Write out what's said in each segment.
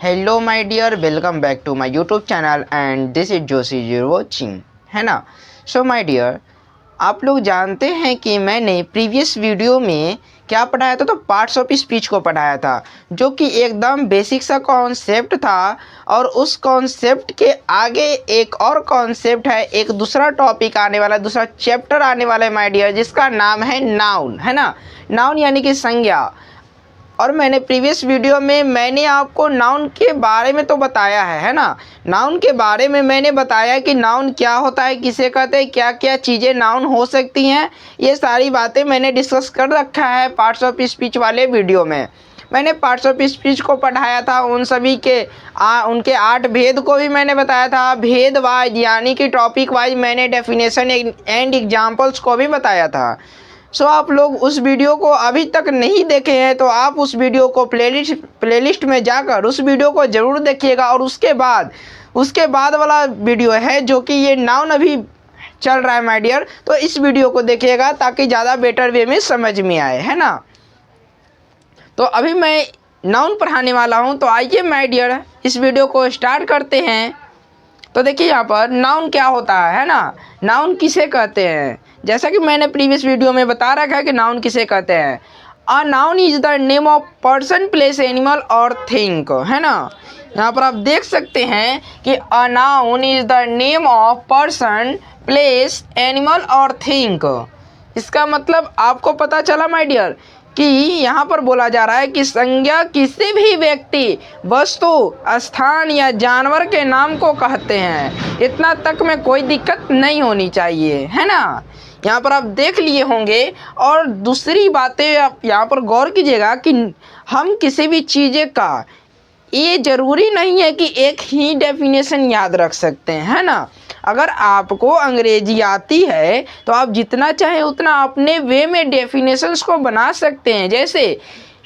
Hello my dear, welcome back to my YouTube channel and this is Joshi you watching, है ना। सो my dear, आप लोग जानते हैं कि मैंने प्रीवियस वीडियो में क्या पढ़ाया था, तो पार्ट्स ऑफ स्पीच को पढ़ाया था, जो कि एकदम बेसिक सा कॉन्सेप्ट था। और उस कॉन्सेप्ट के आगे एक और कॉन्सेप्ट है, एक दूसरा टॉपिक आने वाला है, दूसरा चैप्टर आने वाला है माय डियर, जिसका नाम है नाउन, है ना। नाउन यानी कि संज्ञा। और मैंने प्रीवियस वीडियो में मैंने आपको नाउन के बारे में तो बताया है ना। नाउन के बारे में मैंने बताया कि नाउन क्या होता है, किसे कहते हैं, क्या क्या चीज़ें नाउन हो सकती हैं। ये सारी बातें मैंने डिस्कस कर रखा है पार्ट्स ऑफ स्पीच वाले वीडियो में। मैंने पार्ट्स ऑफ स्पीच को पढ़ाया था, उन सभी के उनके 8 भेद को भी मैंने बताया था। भेद वाइज यानी कि टॉपिक वाइज मैंने डेफिनेशन एंड एग्जाम्पल्स को भी बताया था। सो आप लोग उस वीडियो को अभी तक नहीं देखे हैं तो आप उस वीडियो को प्लेलिस्ट में जाकर उस वीडियो को ज़रूर देखिएगा। और उसके बाद वाला वीडियो है जो कि ये नाउन अभी चल रहा है माय डियर, तो इस वीडियो को देखिएगा ताकि ज़्यादा बेटर वे में समझ में आए, है ना। तो अभी मैं नाउन पढ़ाने वाला हूँ, तो आइए माय डियर इस वीडियो को स्टार्ट करते हैं। तो देखिए यहाँ पर नाउन क्या होता है ना। नाउन किसे कहते हैं, जैसा कि मैंने प्रीवियस वीडियो में बता रखा है कि नाउन किसे कहते हैं। A noun is the name of person, place, animal और थिंग, है ना। यहाँ पर आप देख सकते हैं कि a noun is the name of person, place, animal और थिंग। इसका मतलब आपको पता चला माय डियर कि यहाँ पर बोला जा रहा है कि संज्ञा किसी भी व्यक्ति, वस्तु, स्थान या जानवर के नाम को कहते हैं। इतना तक में कोई दिक्कत नहीं होनी चाहिए, है ना। यहाँ पर आप देख लिए होंगे। और दूसरी बातें आप यहाँ पर गौर कीजिएगा कि हम किसी भी चीज़ें का ये ज़रूरी नहीं है कि एक ही डेफिनेशन याद रख सकते हैं, है ना। अगर आपको अंग्रेजी आती है तो आप जितना चाहें उतना अपने वे में डेफिनेशंस को बना सकते हैं। जैसे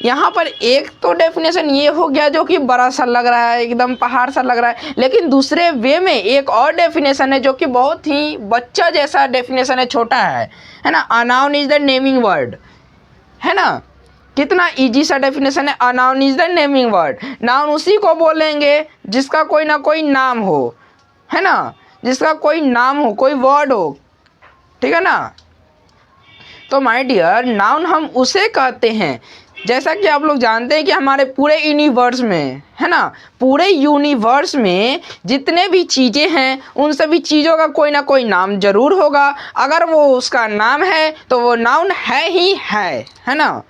यहाँ पर एक तो डेफिनेशन ये हो गया जो कि बड़ा सा लग रहा है, एकदम पहाड़ सा लग रहा है, लेकिन दूसरे वे में एक और डेफिनेशन है जो कि बहुत ही बच्चा जैसा डेफिनेशन है, छोटा है ना। A noun is the naming word, है ना। कितना इजी सा डेफिनेशन है। A noun is the naming word. Noun उसी को बोलेंगे जिसका कोई ना कोई नाम हो, है ना, जिसका कोई नाम हो, कोई वर्ड हो, ठीक है ना। तो माय डियर नाउन हम उसे कहते हैं, जैसा कि आप लोग जानते हैं कि हमारे पूरे यूनिवर्स में, है ना, पूरे यूनिवर्स में जितने भी चीज़ें हैं उन सभी चीज़ों का कोई ना कोई नाम ज़रूर होगा। अगर वो उसका नाम है तो वो नाउन है ही है ना।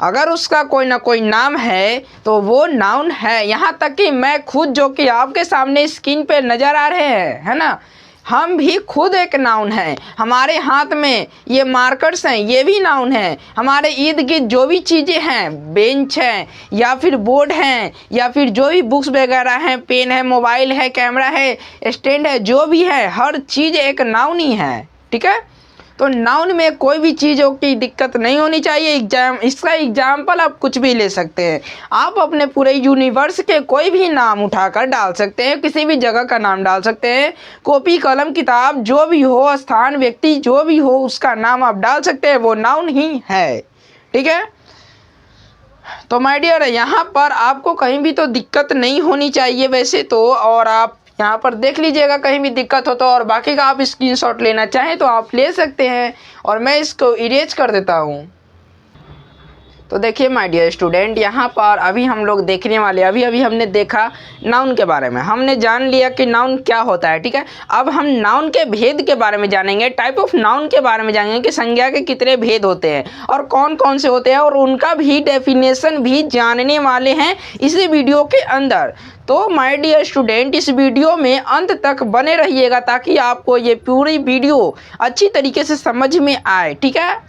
अगर उसका कोई ना कोई नाम है तो वो नाउन है। यहाँ तक कि मैं खुद, जो कि आपके सामने स्क्रीन पे नज़र आ रहे हैं, है ना, हम भी खुद एक नाउन है। हमारे हाथ में ये मार्कर्स हैं, ये भी नाउन है। हमारे इर्द गिर्द जो भी चीज़ें हैं, बेंच है या फिर बोर्ड हैं या फिर जो भी बुक्स वगैरह हैं, पेन है, मोबाइल है, कैमरा है, स्टैंड है, जो भी है, हर चीज़ एक नाउन ही है, ठीक है। तो नाउन में कोई भी चीज़ों की दिक्कत नहीं होनी चाहिए। इसका एग्जाम्पल आप कुछ भी ले सकते हैं। आप अपने पूरे यूनिवर्स के कोई भी नाम उठाकर डाल सकते हैं, किसी भी जगह का नाम डाल सकते हैं। कॉपी, कलम, किताब, जो भी हो, स्थान, व्यक्ति, जो भी हो, उसका नाम आप डाल सकते हैं, वो नाउन ही है, ठीक है। तो माय डियर यहाँ पर आपको कहीं भी तो दिक्कत नहीं होनी चाहिए वैसे तो। और आप यहाँ पर देख लीजिएगा कहीं भी दिक्कत हो तो, और बाकी का आप स्क्रीनशॉट लेना चाहें तो आप ले सकते हैं। और मैं इसको इरेज कर देता हूँ। तो देखिए माय डियर स्टूडेंट, यहाँ पर अभी हम लोग देखने वाले, अभी हमने देखा नाउन के बारे में, हमने जान लिया कि नाउन क्या होता है, ठीक है। अब हम नाउन के भेद के बारे में जानेंगे, टाइप ऑफ नाउन के बारे में जानेंगे कि संज्ञा के कितने भेद होते हैं और कौन कौन से होते हैं, और उनका भी डेफिनेशन भी जानने वाले हैं इसी वीडियो के अंदर। तो माय डियर स्टूडेंट, इस वीडियो में अंत तक बने रहिएगा ताकि आपको ये पूरी वीडियो अच्छी तरीके से समझ में आए, ठीक है।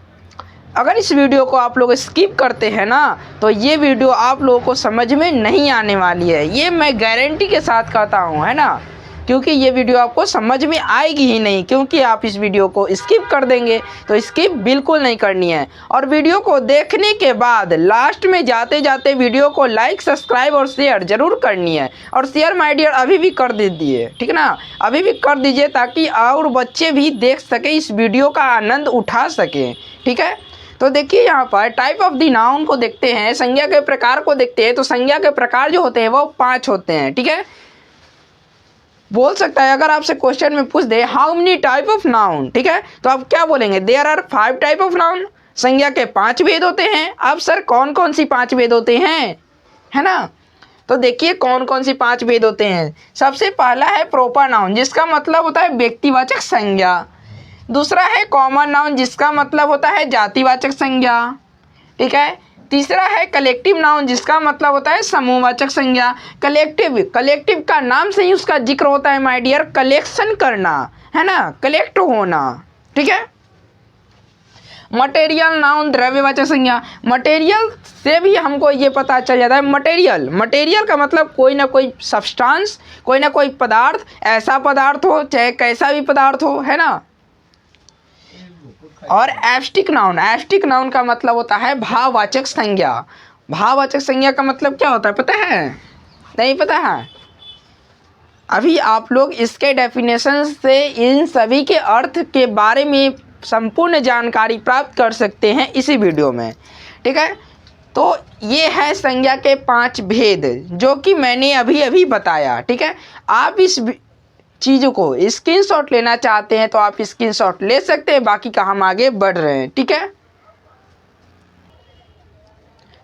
अगर इस वीडियो को आप लोग स्किप करते हैं ना तो ये वीडियो आप लोगों को समझ में नहीं आने वाली है, ये मैं गारंटी के साथ कहता हूँ, है ना। क्योंकि ये वीडियो आपको समझ में आएगी ही नहीं, क्योंकि आप इस वीडियो को स्किप कर देंगे। तो स्किप बिल्कुल नहीं करनी है। और वीडियो को देखने के बाद लास्ट में जाते जाते वीडियो को लाइक, सब्सक्राइब और शेयर ज़रूर करनी है। और शेयर माय डियर अभी भी कर दीजिए, ठीक है ना, अभी भी कर दीजिए ताकि और बच्चे भी देख सके, इस वीडियो का आनंद उठा सकें, ठीक है। तो देखिए यहाँ पर टाइप ऑफ द नाउन को देखते हैं, संज्ञा के प्रकार को देखते हैं। तो संज्ञा के प्रकार जो होते हैं वो 5 होते हैं, ठीक है। बोल सकता है अगर आपसे क्वेश्चन में पूछ दे how many type of noun, ठीक है, तो आप क्या बोलेंगे, there are 5 type of noun. संज्ञा के 5 भेद होते हैं। अब सर कौन कौन सी 5 भेद होते हैं, है ना। तो देखिए कौन कौन सी 5 भेद होते हैं। सबसे पहला है प्रॉपर नाउन, जिसका मतलब होता है व्यक्तिवाचक संज्ञा। दूसरा है कॉमन नाउन, जिसका मतलब होता है जातिवाचक संज्ञा, ठीक है। तीसरा है कलेक्टिव नाउन, जिसका मतलब होता है समूहवाचक संज्ञा। कलेक्टिव का नाम से ही उसका जिक्र होता है माय डियर, कलेक्शन करना, है ना, कलेक्ट होना, ठीक है। मटेरियल नाउन, द्रव्यवाचक संज्ञा। मटेरियल से भी हमको ये पता चल जाता है, मटेरियल का मतलब कोई ना कोई सब्सटेंस, कोई ना कोई पदार्थ, ऐसा पदार्थ हो चाहे कैसा भी पदार्थ हो, है ना। और एब्स्ट्रैक्ट नाउन का मतलब होता है भाववाचक संज्ञा। भाववाचक संज्ञा का मतलब क्या होता है पता है, नहीं पता है। अभी आप लोग इसके डेफिनेशन से इन सभी के अर्थ के बारे में संपूर्ण जानकारी प्राप्त कर सकते हैं इसी वीडियो में, ठीक है। तो ये है संज्ञा के 5 भेद जो कि मैंने अभी बताया, ठीक है। आप इस चीज़ों को स्क्रीनशॉट लेना चाहते हैं तो आप स्क्रीनशॉट ले सकते हैं, बाकी का हम आगे बढ़ रहे हैं, ठीक है।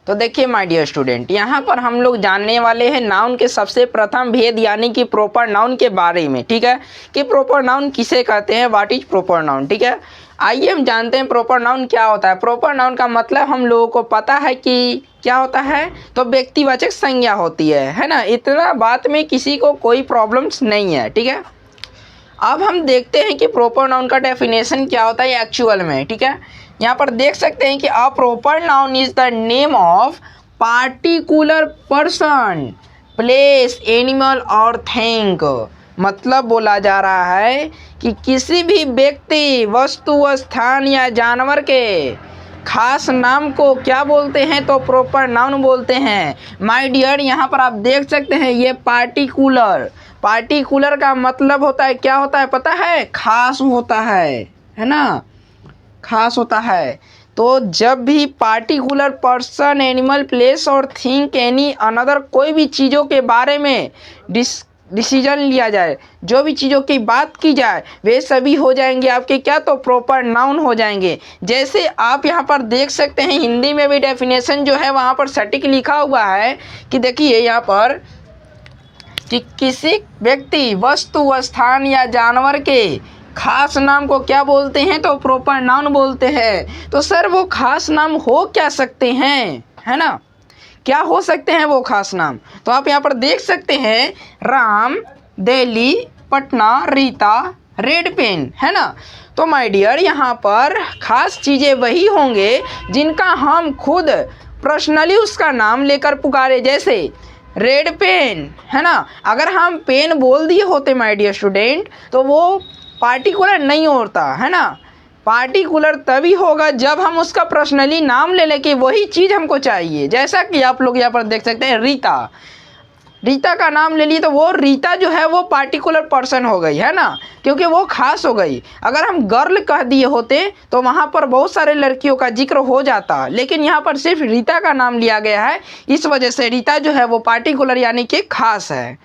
तो देखिए माय डियर स्टूडेंट, यहाँ पर हम लोग जानने वाले हैं नाउन के सबसे प्रथम भेद यानी कि प्रॉपर नाउन के बारे में, ठीक है, कि प्रॉपर नाउन किसे कहते हैं, व्हाट इज प्रॉपर नाउन, ठीक है। आइए हम जानते हैं प्रॉपर नाउन क्या होता है। प्रॉपर नाउन का मतलब हम लोगों को पता है कि क्या होता है, तो व्यक्तिवाचक संज्ञा होती है ना। इतना बात में किसी को कोई प्रॉब्लम्स नहीं है, ठीक है। अब हम देखते हैं कि प्रॉपर नाउन का डेफिनेशन क्या होता है एक्चुअल में, ठीक है। यहाँ पर देख सकते हैं कि a proper noun is the name of particular person, place, animal और थिंग। मतलब बोला जा रहा है कि किसी भी व्यक्ति, वस्तु, स्थान या जानवर के खास नाम को क्या बोलते हैं, तो प्रॉपर नाउन बोलते हैं। माय डियर यहाँ पर आप देख सकते हैं ये पार्टिकुलर का मतलब होता है, क्या होता है पता है, खास होता है ना, खास होता है। तो जब भी पार्टिकुलर पर्सन, एनिमल, प्लेस और थिंग एनी अनदर कोई भी चीज़ों के बारे में डिसीजन लिया जाए, जो भी चीज़ों की बात की जाए, वे सभी हो जाएंगे आपके क्या, तो प्रॉपर नाउन हो जाएंगे। जैसे आप यहाँ पर देख सकते हैं हिंदी में भी डेफिनेशन जो है वहाँ पर सटीक लिखा हुआ है कि देखिए यहाँ पर कि किसी व्यक्ति, वस्तु, स्थान या जानवर के खास नाम को क्या बोलते हैं, तो प्रॉपर नाउन बोलते हैं। तो सर वो खास नाम हो क्या सकते हैं, है ना, क्या हो सकते हैं वो खास नाम। तो आप यहाँ पर देख सकते हैं राम, दिल्ली, पटना, रीता, रेड पेन, है ना। तो माय डियर यहाँ पर खास चीज़ें वही होंगे जिनका हम खुद पर्सनली उसका नाम लेकर पुकारे, जैसे रेड पेन, है ना। अगर हम पेन बोल दिए होते माय डियर स्टूडेंट तो वो पार्टिकुलर नहीं होता, है ना। पार्टिकुलर तभी होगा जब हम उसका पर्सनली नाम ले लें कि वही चीज़ हमको चाहिए। जैसा कि आप लोग यहाँ पर देख सकते हैं रीता का नाम ले लिए तो वो रीता जो है वो पार्टिकुलर पर्सन हो गई, है ना, क्योंकि वो खास हो गई। अगर हम गर्ल कह दिए होते तो वहाँ पर बहुत सारे लड़कियों का जिक्र हो जाता, लेकिन यहाँ पर सिर्फ रीता का नाम लिया गया है, इस वजह से रीता जो है वो पार्टिकुलर यानी कि खास है।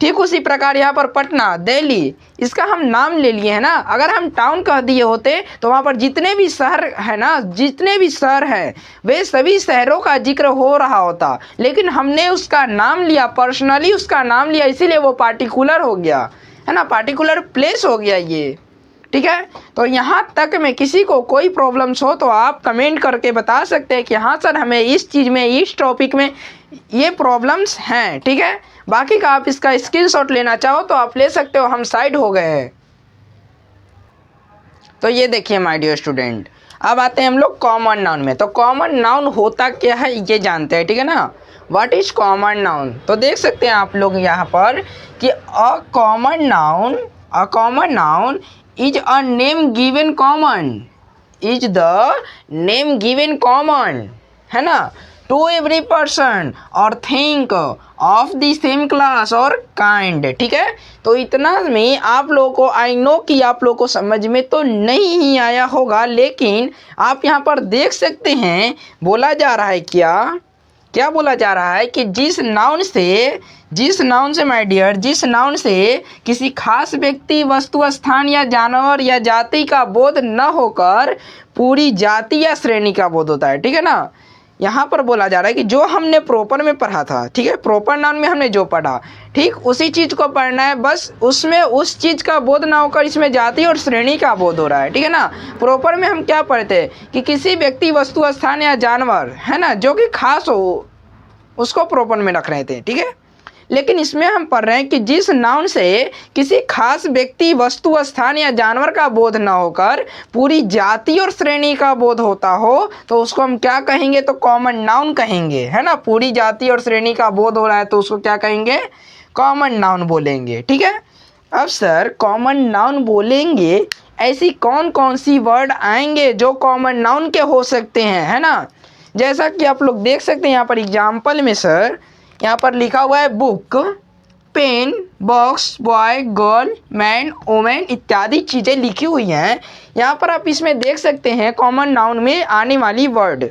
ठीक उसी प्रकार यहाँ पर पटना, दिल्ली, इसका हम नाम ले लिए हैं ना। अगर हम टाउन कह दिए होते तो वहाँ पर जितने भी शहर है ना, जितने भी शहर हैं वे सभी शहरों का जिक्र हो रहा होता, लेकिन हमने उसका नाम लिया, पर्सनली उसका नाम लिया, इसीलिए वो पार्टिकुलर हो गया, है ना, पार्टिकुलर प्लेस हो गया ये, ठीक है। तो यहाँ तक में किसी को कोई प्रॉब्लम्स हो तो आप कमेंट करके बता सकते हैं कि हाँ सर हमें इस चीज़ में, इस टॉपिक में ये प्रॉब्लम्स हैं, ठीक है। बाकी का आप इसका स्क्रीनशॉट लेना चाहो तो आप ले सकते हो, हम साइड हो गए हैं। तो ये देखिए माय डियर स्टूडेंट, अब आते हैं हम लोग कॉमन नाउन में। तो कॉमन नाउन होता क्या है ये जानते हैं, ठीक है ना। व्हाट इज कॉमन नाउन, तो देख सकते हैं आप लोग यहाँ पर कि अ common noun is a name given common, है ना। टू एवरी पर्सन और think of the same class और काइंड। ठीक है, तो इतना में आप लोगों को, आई नो कि आप लोगों को समझ में तो नहीं ही आया होगा, लेकिन आप यहाँ पर देख सकते हैं बोला जा रहा है क्या बोला जा रहा है कि जिस नाउन से माय डियर, जिस नाउन से किसी खास व्यक्ति, वस्तु, स्थान या जानवर या जाति का बोध न होकर पूरी जाति या श्रेणी का बोध होता है। ठीक है ना, यहाँ पर बोला जा रहा है कि जो हमने प्रॉपर में पढ़ा था, ठीक है, प्रॉपर नाउन में हमने जो पढ़ा, ठीक उसी चीज़ को पढ़ना है, बस उसमें उस चीज़ का बोध ना होकर इसमें जाति और श्रेणी का बोध हो रहा है। ठीक है ना, प्रॉपर में हम क्या पढ़ते हैं कि किसी व्यक्ति, वस्तु, स्थान या जानवर, है ना, जो कि खास हो, उसको प्रॉपर में रख रहे थे। ठीक है, लेकिन इसमें हम पढ़ रहे हैं कि जिस नाउन से किसी खास व्यक्ति, वस्तु, स्थान या जानवर का बोध न होकर पूरी जाति और श्रेणी का बोध होता हो, तो उसको हम क्या कहेंगे, तो कॉमन नाउन कहेंगे, है ना। पूरी जाति और श्रेणी का बोध हो रहा है तो उसको क्या कहेंगे, कॉमन नाउन बोलेंगे। ठीक है, अब सर कॉमन नाउन बोलेंगे, ऐसी कौन कौन सी वर्ड आएंगे जो कॉमन नाउन के हो सकते हैं, है ना। जैसा कि आप लोग देख सकते हैं यहाँ पर एग्जाम्पल में सर, यहाँ पर लिखा हुआ है book, pen, box, boy, girl, man, women इत्यादि चीज़ें लिखी हुई हैं। यहाँ पर आप इसमें देख सकते हैं कॉमन नाउन में आने वाली वर्ड,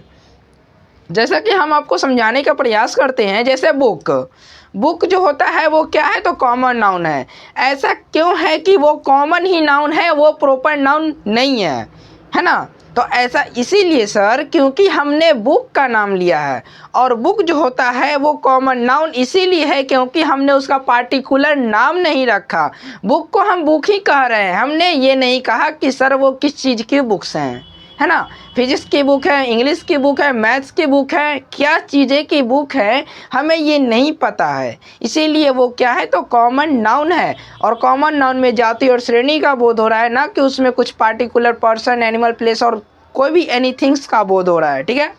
जैसा कि हम आपको समझाने का प्रयास करते हैं। जैसे बुक जो होता है वो क्या है, तो कॉमन नाउन है। ऐसा क्यों है कि वो कॉमन ही नाउन है, वो प्रॉपर नाउन नहीं है ना। तो ऐसा इसीलिए सर क्योंकि हमने बुक का नाम लिया है, और बुक जो होता है वो कॉमन नाउन इसीलिए है क्योंकि हमने उसका पार्टिकुलर नाम नहीं रखा। बुक को हम बुक ही कह रहे हैं, हमने ये नहीं कहा कि सर वो किस चीज़ की बुक्स हैं, है ना। फिजिक्स की बुक है, इंग्लिश की बुक है, मैथ्स की बुक है, क्या चीज़ें की बुक है हमें ये नहीं पता है, इसीलिए वो क्या है, तो कॉमन नाउन है। और कॉमन नाउन में जाति और श्रेणी का बोध हो रहा है, ना कि उसमें कुछ पार्टिकुलर पर्सन, एनिमल, प्लेस और कोई भी एनीथिंग्स का बोध हो रहा है। ठीक है,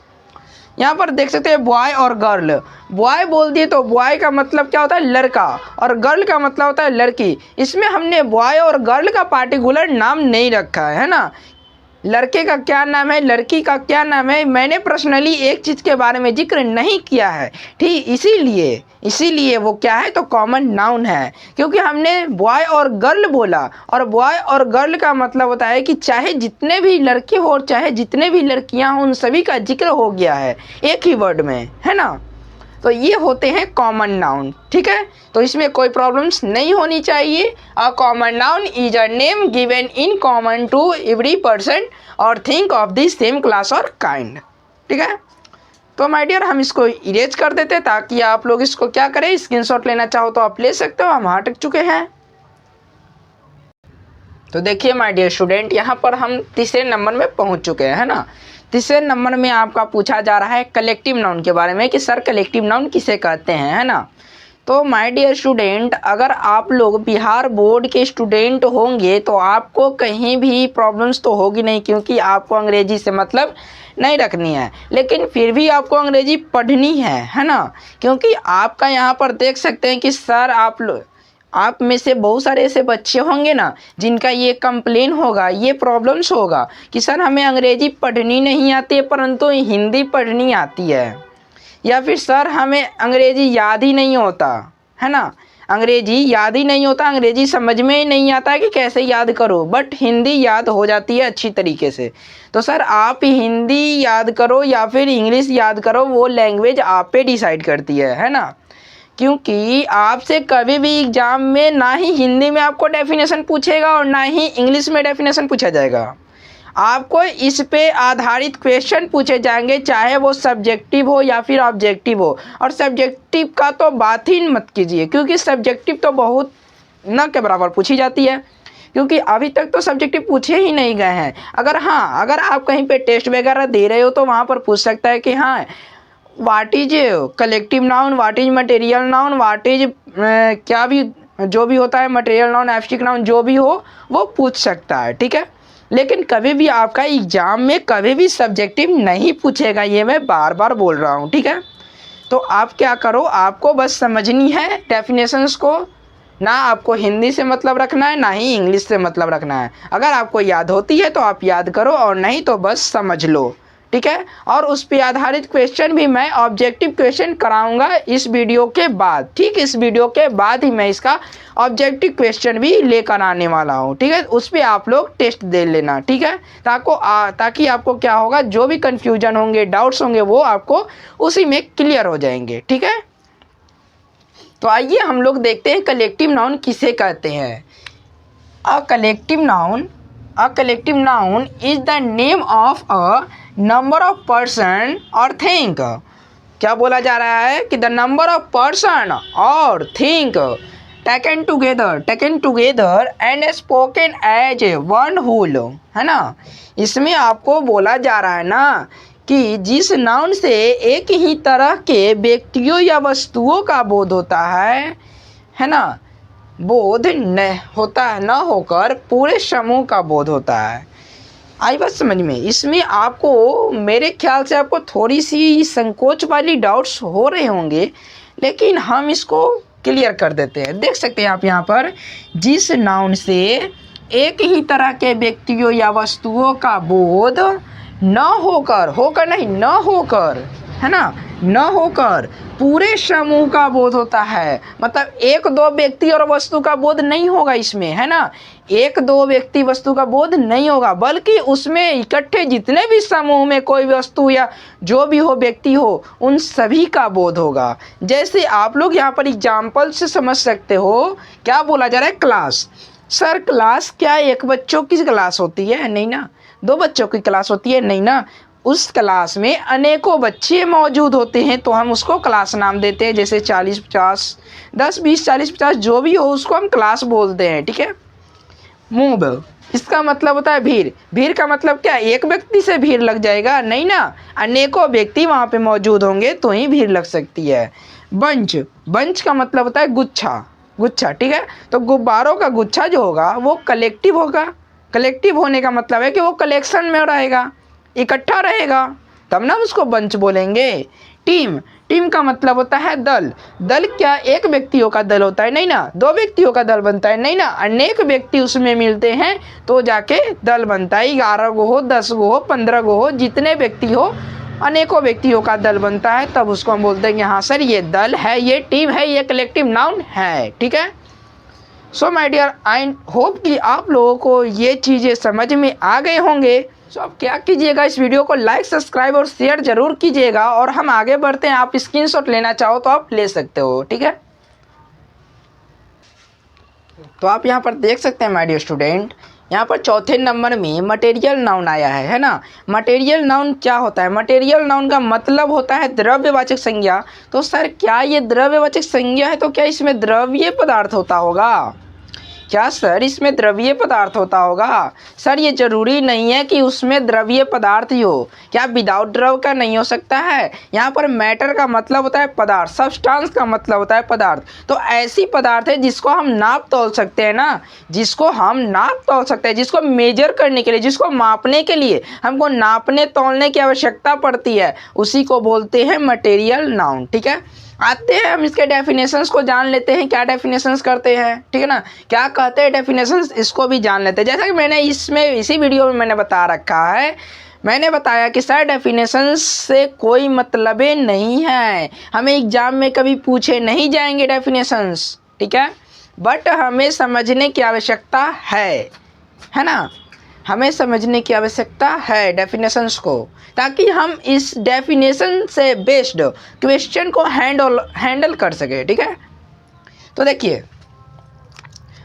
यहाँ पर देख सकते हैं बॉय और गर्ल। बॉय बोल दिए तो बॉय का मतलब क्या होता है, लड़का, और गर्ल का मतलब होता है लड़की। इसमें हमने बॉय और गर्ल का पार्टिकुलर नाम नहीं रखा है ना। लड़के का क्या नाम है, लड़की का क्या नाम है, मैंने पर्सनली एक चीज़ के बारे में जिक्र नहीं किया है। ठीक, इसीलिए वो क्या है, तो कॉमन नाउन है, क्योंकि हमने बॉय और गर्ल बोला, और बॉय और गर्ल का मतलब होता है कि चाहे जितने भी लड़के हो और चाहे जितने भी लड़कियां हों, उन सभी का जिक्र हो गया है एक ही वर्ड में, है ना। तो ये होते हैं कॉमन नाउन। ठीक है, तो इसमें कोई प्रॉब्लम्स नहीं होनी चाहिए। A common noun is a name given in common to every person और thing of the same class और काइंड। ठीक है, तो माय डियर हम इसको इरेज कर देते ताकि आप लोग इसको क्या करें, स्क्रीनशॉट लेना चाहो तो आप ले सकते हो, हम हट चुके हैं। तो देखिए माय डियर स्टूडेंट, यहाँ पर हम तीसरे नंबर में पहुँच चुके हैं, है ना। तीसरे नंबर में आपका पूछा जा रहा है कलेक्टिव नाउन के बारे में कि सर कलेक्टिव नाउन किसे कहते हैं, है ना। तो माय डियर स्टूडेंट, अगर आप लोग बिहार बोर्ड के स्टूडेंट होंगे तो आपको कहीं भी प्रॉब्लम्स तो होगी नहीं, क्योंकि आपको अंग्रेजी से मतलब नहीं रखनी है, लेकिन फिर भी आपको अंग्रेजी पढ़नी है ना। क्योंकि आपका यहाँ पर देख सकते हैं कि सर आप में से बहुत सारे ऐसे बच्चे होंगे ना जिनका ये कंप्लेन होगा, ये प्रॉब्लम्स होगा कि सर हमें अंग्रेजी पढ़नी नहीं आती है परंतु हिंदी पढ़नी आती है, या फिर सर हमें अंग्रेजी याद ही नहीं होता, है ना। अंग्रेजी याद ही नहीं होता, अंग्रेजी समझ में ही नहीं आता है कि कैसे याद करो, बट हिंदी याद हो जाती है अच्छी तरीके से। तो सर आप हिंदी याद करो या फिर इंग्लिश याद करो, वो लैंग्वेज आप पे डिसाइड करती है ना। क्योंकि आपसे कभी भी एग्जाम में ना ही हिंदी में आपको डेफिनेशन पूछेगा और ना ही इंग्लिश में डेफिनेशन पूछा जाएगा, आपको इस पे आधारित क्वेश्चन पूछे जाएंगे, चाहे वो सब्जेक्टिव हो या फिर ऑब्जेक्टिव हो। और सब्जेक्टिव का तो बात ही मत कीजिए, क्योंकि सब्जेक्टिव तो बहुत न के बराबर पूछी जाती है, क्योंकि अभी तक तो सब्जेक्टिव पूछे ही नहीं गए हैं। अगर आप कहीं पे टेस्ट वगैरह दे रहे हो तो वहाँ पर पूछ सकता है कि हाँ what is collective noun, what is material noun, what is क्या भी जो भी होता है मटेरियल नाउन, एब्स्ट्रैक्ट नाउन, जो भी हो वो पूछ सकता है। ठीक है, लेकिन कभी भी आपका एग्जाम में कभी भी सब्जेक्टिव नहीं पूछेगा, ये मैं बार बार बोल रहा हूँ। ठीक है, तो आप क्या करो, आपको बस समझनी है डेफिनेशंस को, ना आपको हिंदी से मतलब रखना है ना ही इंग्लिश से मतलब रखना है। अगर आपको याद होती है तो आप याद करो और नहीं तो बस समझ लो। ठीक है। और उस पे आधारित क्वेश्चन भी मैं ऑब्जेक्टिव क्वेश्चन कराऊंगा इस वीडियो के बाद, ठीक। इस वीडियो के बाद ही मैं इसका ऑब्जेक्टिव क्वेश्चन भी लेकर आने वाला हूँ, ठीक है। उस पर आप लोग टेस्ट दे लेना, ठीक है, ताकि आपको क्या होगा, जो भी कन्फ्यूजन होंगे, डाउट्स होंगे, वो आपको उसी में क्लियर हो जाएंगे, ठीक है। तो आइए हम लोग देखते हैं कलेक्टिव नाउन किसे कहते हैं। A collective noun is the name of a number of person और थिंक। क्या बोला जा रहा है कि द नंबर ऑफ पर्सन और thing taken together and spoken as one whole, है ना। इसमें आपको बोला जा रहा है ना कि जिस नाउन से एक ही तरह के व्यक्तियों या वस्तुओं का बोध होता है ना, बोध न होता है, न होकर पूरे समूह का बोध होता है। आई बात समझ में। इसमें आपको मेरे ख्याल से आपको थोड़ी सी संकोच वाली डाउट्स हो रहे होंगे, लेकिन हम इसको क्लियर कर देते हैं। देख सकते हैं आप यहाँ पर, जिस नाउन से एक ही तरह के व्यक्तियों या वस्तुओं का बोध न होकर, है ना, न होकर पूरे समूह का बोध होता है। मतलब एक दो व्यक्ति और वस्तु का बोध नहीं होगा इसमें, है ना। एक दो व्यक्ति वस्तु का बोध नहीं होगा, बल्कि उसमें इकट्ठे जितने भी समूह में कोई वस्तु या जो भी हो, व्यक्ति हो, उन सभी का बोध होगा। जैसे आप लोग यहाँ पर एग्जाम्पल से समझ सकते हो, क्या बोला जा रहा है, क्लास। सर क्लास क्या एक बच्चों की क्लास होती है? नहीं ना। दो बच्चों की क्लास होती है? नहीं ना। उस क्लास में अनेकों बच्चे मौजूद होते हैं, तो हम उसको क्लास नाम देते हैं। जैसे 40 50 10 20 40 50 जो भी हो, उसको हम क्लास बोलते हैं, ठीक है। मूव, इसका मतलब होता है भीड़। भीड़ का मतलब क्या, एक व्यक्ति से भीड़ लग जाएगा? नहीं ना, अनेकों व्यक्ति वहाँ पे मौजूद होंगे तो ही भीड़ लग सकती है। बंच का मतलब होता है गुच्छा, ठीक है। तो गुब्बारों का गुच्छा जो होगा वो कलेक्टिव होगा। कलेक्टिव होने का मतलब है कि वो कलेक्शन में रहेगा, इकट्ठा रहेगा, तब ना उसको बंच बोलेंगे। टीम का मतलब होता है दल क्या एक व्यक्तियों का दल होता है? नहीं ना। दो व्यक्तियों का दल बनता है? नहीं ना। अनेक व्यक्ति उसमें मिलते हैं तो जाके दल बनता है। 11 गो हो, 10 गो हो, 15 गो हो, जितने व्यक्ति हो, अनेकों व्यक्तियों का दल बनता है, तब उसको हम बोलते हैं कि हाँ सर ये दल है, ये टीम है, ये कलेक्टिव नाउन है, ठीक है। So my dear, I hope कि आप लोगों को ये चीज़ें समझ में आ गए होंगे। सो आप क्या कीजिएगा, इस वीडियो को लाइक, सब्सक्राइब और शेयर जरूर कीजिएगा। और हम आगे बढ़ते हैं। आप स्क्रीनशॉट लेना चाहो तो आप ले सकते हो, ठीक है। तो आप यहाँ पर देख सकते हैं माय डियर स्टूडेंट, यहाँ पर चौथे नंबर में मटेरियल नाउन आया है ना। मटेरियल नाउन क्या होता है? मटेरियल नाउन का मतलब होता है द्रव्यवाचक संज्ञा। तो सर क्या ये द्रव्यवाचक संज्ञा है, तो क्या इसमें द्रव्य पदार्थ होता होगा? क्या सर इसमें द्रव्य पदार्थ होता होगा? सर ये जरूरी नहीं है कि उसमें द्रव्य पदार्थ ही हो। क्या विदाउट द्रव का नहीं हो सकता है? यहाँ पर मैटर का मतलब होता है पदार्थ, सब्सटेंस का मतलब होता है पदार्थ। तो ऐसी पदार्थ है जिसको हम नाप तोल सकते हैं ना, जिसको हम नाप तोल सकते हैं, जिसको मेजर करने के लिए, जिसको मापने के लिए हमको नापने तोलने की आवश्यकता पड़ती है, उसी को बोलते हैं मटेरियल नाउन, ठीक है। आते हैं हम इसके डेफिनेशंस को जान लेते हैं, क्या डेफिनेशंस करते हैं, ठीक है ना, क्या कहते हैं डेफिनेशंस, इसको भी जान लेते हैं। जैसा कि मैंने इसी वीडियो में मैंने बता रखा है, मैंने बताया कि सर डेफिनेशंस से कोई मतलब नहीं है, हमें एग्जाम में कभी पूछे नहीं जाएंगे डेफिनेशंस, ठीक है, बट हमें समझने की आवश्यकता है ना, हमें समझने की आवश्यकता है डेफिनेशंस को, ताकि हम इस डेफिनेशन से बेस्ड क्वेश्चन को हैंडल कर सके, ठीक है। तो देखिए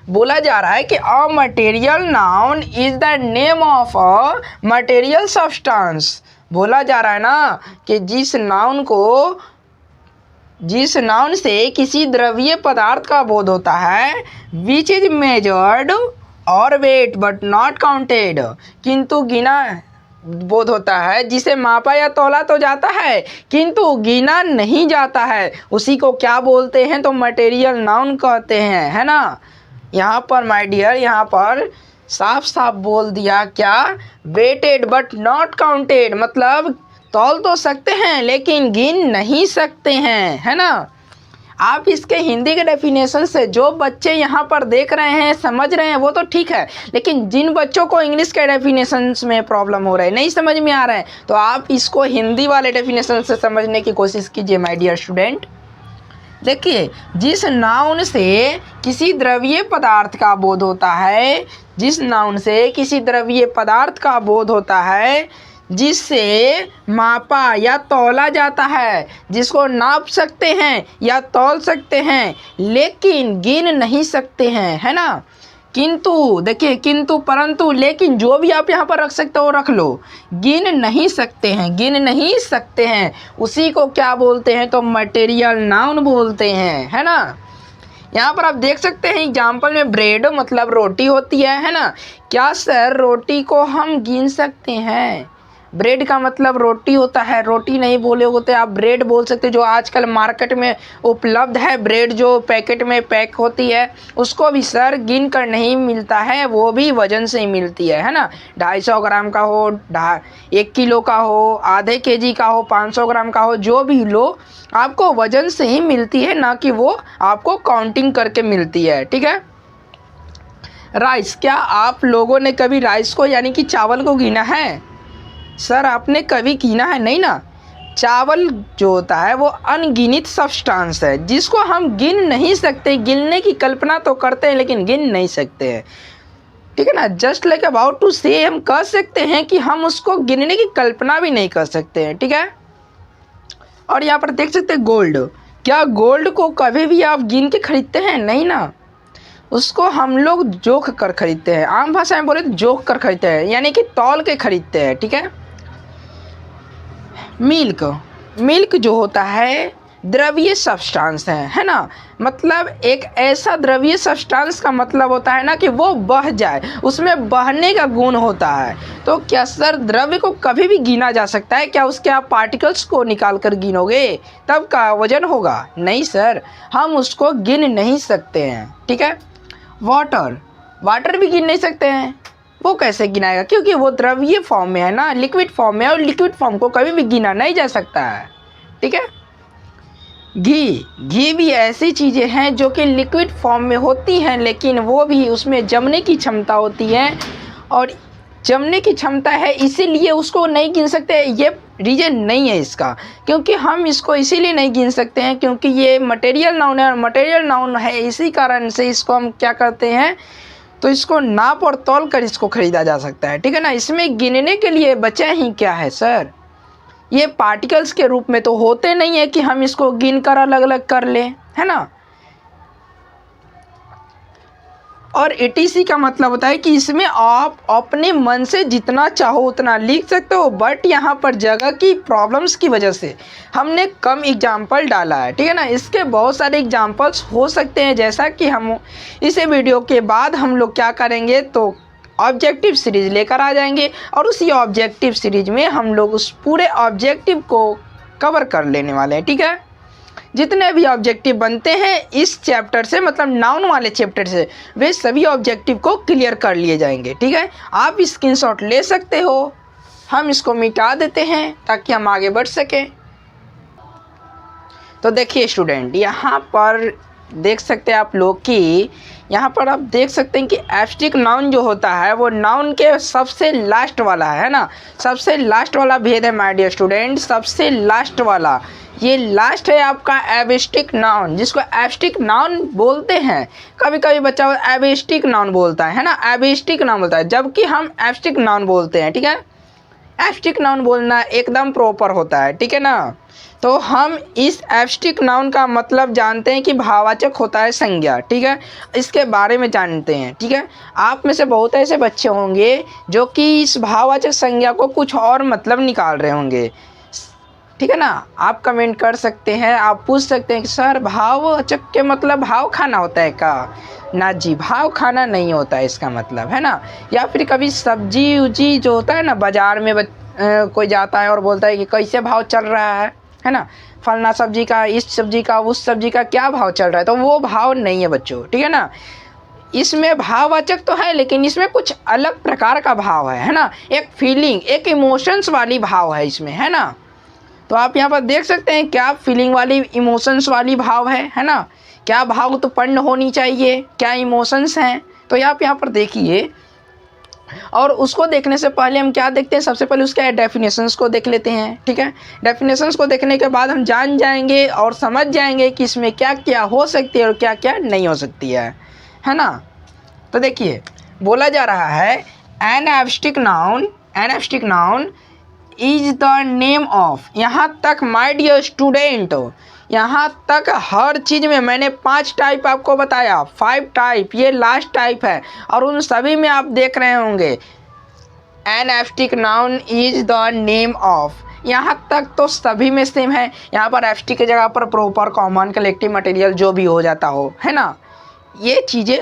बोला जा रहा है कि a material noun is the name of a material substance. बोला जा रहा है ना कि जिस नाउन से किसी द्रव्य पदार्थ का बोध होता है, विच इज मेजर्ड और वेट बट नॉट काउंटेड, किंतु गिना बोध होता है, जिसे मापा या तोला तो जाता है किंतु गिना नहीं जाता है, उसी को क्या बोलते हैं? तो मटेरियल नाउन कहते हैं, है ना। यहाँ पर माय डियर, यहाँ पर साफ साफ बोल दिया क्या, वेटेड बट नॉट काउंटेड, मतलब तौल तो सकते हैं लेकिन गिन नहीं सकते हैं, है ना। आप इसके हिंदी के डेफिनेशन से जो बच्चे यहाँ पर देख रहे हैं समझ रहे हैं वो तो ठीक है, लेकिन जिन बच्चों को इंग्लिश के डेफिनेशन में प्रॉब्लम हो रहा है, नहीं समझ में आ रहा है, तो आप इसको हिंदी वाले डेफिनेशन से समझने की कोशिश कीजिए माय डियर स्टूडेंट। देखिए, जिस नाउन से किसी द्रव्य पदार्थ का बोध होता है, जिस नाउन से किसी द्रव्य पदार्थ का बोध होता है, जिससे मापा या तौला जाता है, जिसको नाप सकते हैं या तौल सकते हैं लेकिन गिन नहीं सकते हैं, है ना। किंतु देखिए, किंतु परंतु लेकिन जो भी आप यहाँ पर रख सकते हो रख लो, गिन नहीं सकते हैं, गिन नहीं सकते हैं, उसी को क्या बोलते हैं, तो मटेरियल नाउन बोलते हैं, है ना। यहाँ पर आप देख सकते हैं एग्जाम्पल में ब्रेड मतलब रोटी होती है ना। क्या सर रोटी को हम गिन सकते हैं? ब्रेड का मतलब रोटी होता है, रोटी नहीं बोले होते आप ब्रेड बोल सकते, जो आजकल मार्केट में उपलब्ध है ब्रेड जो पैकेट में पैक होती है, उसको भी सर गिन कर नहीं मिलता है, वो भी वज़न से ही मिलती है ना। 250 ग्राम का हो, 1 किलो का हो, आधे केजी का हो, 500 ग्राम का हो, जो भी लो आपको वज़न से ही मिलती है, ना कि वो आपको काउंटिंग करके मिलती है, ठीक है। राइस, क्या आप लोगों ने कभी राइस को यानी कि चावल को गिना है? सर आपने कभी गिना है? नहीं ना। चावल जो होता है वो अनगिनित सब्सटेंस है जिसको हम गिन नहीं सकते, गिनने की कल्पना तो करते हैं लेकिन गिन नहीं सकते हैं, ठीक है ना। जस्ट लाइक अबाउट टू से, हम कह सकते हैं कि हम उसको गिनने की कल्पना भी नहीं कर सकते हैं, ठीक है। और यहाँ पर देख सकते हैं गोल्ड, क्या गोल्ड को कभी भी आप गिन के खरीदते हैं? नहीं ना, उसको हम लोग जोख कर खरीदते हैं, आम भाषा में बोले तो जोख कर खरीदते हैं, यानी कि तौल के खरीदते हैं, ठीक है। मिल्क, मिल्क जो होता है द्रव्य सब्सटेंस है ना। मतलब एक ऐसा द्रव्य सब्सटेंस का मतलब होता है ना कि वो बह जाए, उसमें बहने का गुण होता है। तो क्या सर द्रव्य को कभी भी गिना जा सकता है? क्या उसके आप पार्टिकल्स को निकाल कर गिनोगे तब का वजन होगा? नहीं सर, हम उसको गिन नहीं सकते हैं, ठीक है। वाटर, वाटर भी गिन नहीं सकते हैं, वो कैसे गिनाएगा? क्योंकि वो द्रव्य फॉर्म में है ना, लिक्विड फॉर्म में, और लिक्विड फॉर्म को कभी भी गिना नहीं जा सकता है, ठीक है। घी, घी भी ऐसी चीज़ें हैं जो कि लिक्विड फॉर्म में होती हैं, लेकिन वो भी उसमें जमने की क्षमता होती है, और जमने की क्षमता है इसीलिए उसको नहीं गिन सकते। ये रीज़न नहीं है इसका, क्योंकि हम इसको इसीलिए नहीं गिन सकते हैं क्योंकि ये मटेरियल नाउन है, और मटेरियल नाउन है इसी कारण से इसको हम क्या करते हैं, तो इसको नाप और तौल कर इसको ख़रीदा जा सकता है, ठीक है ना। इसमें गिनने के लिए बचा ही क्या है सर? ये पार्टिकल्स के रूप में तो होते नहीं है कि हम इसको गिन कर अलग अलग कर लें, है ना। और एटीसी का मतलब होता है कि इसमें आप अपने मन से जितना चाहो उतना लिख सकते हो, बट यहाँ पर जगह की प्रॉब्लम्स की वजह से हमने कम एग्जाम्पल डाला है, ठीक है ना। इसके बहुत सारे एग्जाम्पल्स हो सकते हैं, जैसा कि हम इस वीडियो के बाद हम लोग क्या करेंगे, तो ऑब्जेक्टिव सीरीज़ लेकर आ जाएंगे, और उसी ऑब्जेक्टिव सीरीज में हम लोग उस पूरे ऑब्जेक्टिव को कवर कर लेने वाले हैं, ठीक है। जितने भी ऑब्जेक्टिव बनते हैं इस चैप्टर से, मतलब नाउन वाले चैप्टर से, वे सभी ऑब्जेक्टिव को क्लियर कर लिए जाएंगे, ठीक है। आप स्क्रीनशॉट ले सकते हो, हम इसको मिटा देते हैं ताकि हम आगे बढ़ सकें। तो देखिए स्टूडेंट, यहाँ पर देख सकते हैं आप लोग कि यहाँ पर आप देख सकते हैं कि एब्स्ट्रैक्ट नाउन जो होता है वो नाउन के सबसे लास्ट वाला है ना, सबसे लास्ट वाला भेद है माय डियर स्टूडेंट, सबसे लास्ट वाला, ये लास्ट है आपका एब्स्ट्रैक्ट नाउन, जिसको एब्स्ट्रैक्ट नाउन बोलते हैं। कभी कभी बच्चा एब्स्ट्रैक्ट नाउन बोलता है ना, एब्स्ट्रैक्ट नाउन बोलता है, जबकि हम एब्स्ट्रैक्ट नाउन बोलते हैं, ठीक है। एब्स्ट्रैक्ट नाउन बोलना एकदम प्रॉपर होता है, ठीक है ना। तो हम इस एब्स्ट्रैक्ट नाउन का मतलब जानते हैं कि भाववाचक होता है संज्ञा, ठीक है, इसके बारे में जानते हैं, ठीक है। आप में से बहुत ऐसे बच्चे होंगे जो कि इस भाववाचक संज्ञा को कुछ और मतलब निकाल रहे होंगे, ठीक है ना। आप कमेंट कर सकते हैं, आप पूछ सकते हैं कि सर भाववाचक के मतलब भाव खाना होता है का? ना जी, भाव खाना नहीं होता है इसका मतलब, है ना। या फिर कभी सब्जी उजी जो होता है ना, बाज़ार में कोई जाता है और बोलता है कि कैसे भाव चल रहा है ना, फलना सब्जी का, इस सब्जी का, उस सब्जी का क्या भाव चल रहा है, तो वो भाव नहीं है बच्चों, ठीक है ना। इसमें भाववाचक तो है लेकिन इसमें कुछ अलग प्रकार का भाव है ना, एक फीलिंग, एक इमोशंस वाली भाव है इसमें, है ना। तो आप यहाँ पर देख सकते हैं क्या फीलिंग वाली, इमोशंस वाली भाव है ना, क्या भाव उत्पन्न होनी चाहिए, क्या इमोशंस हैं। तो आप यहाँ पर देखिए, और उसको देखने से पहले हम क्या देखते हैं, सबसे पहले उसके डेफिनेशंस को देख लेते हैं। ठीक है, डेफिनेशंस को देखने के बाद हम जान जाएंगे और समझ जाएंगे कि इसमें क्या क्या हो सकती है और क्या क्या नहीं हो सकती है ना। तो देखिए, बोला जा रहा है an abstract noun is the name of, यहाँ तक माय डियर स्टूडेंट, यहाँ तक हर चीज़ में मैंने 5 टाइप आपको बताया, 5 टाइप, ये लास्ट टाइप है। और उन सभी में आप देख रहे होंगे an abstract noun is the name of, यहाँ तक तो सभी में सेम है। यहाँ पर एब्स्ट्रैक्ट की जगह पर प्रॉपर, कॉमन, कलेक्टिव, मटेरियल जो भी हो जाता हो, है ना, ये चीज़ें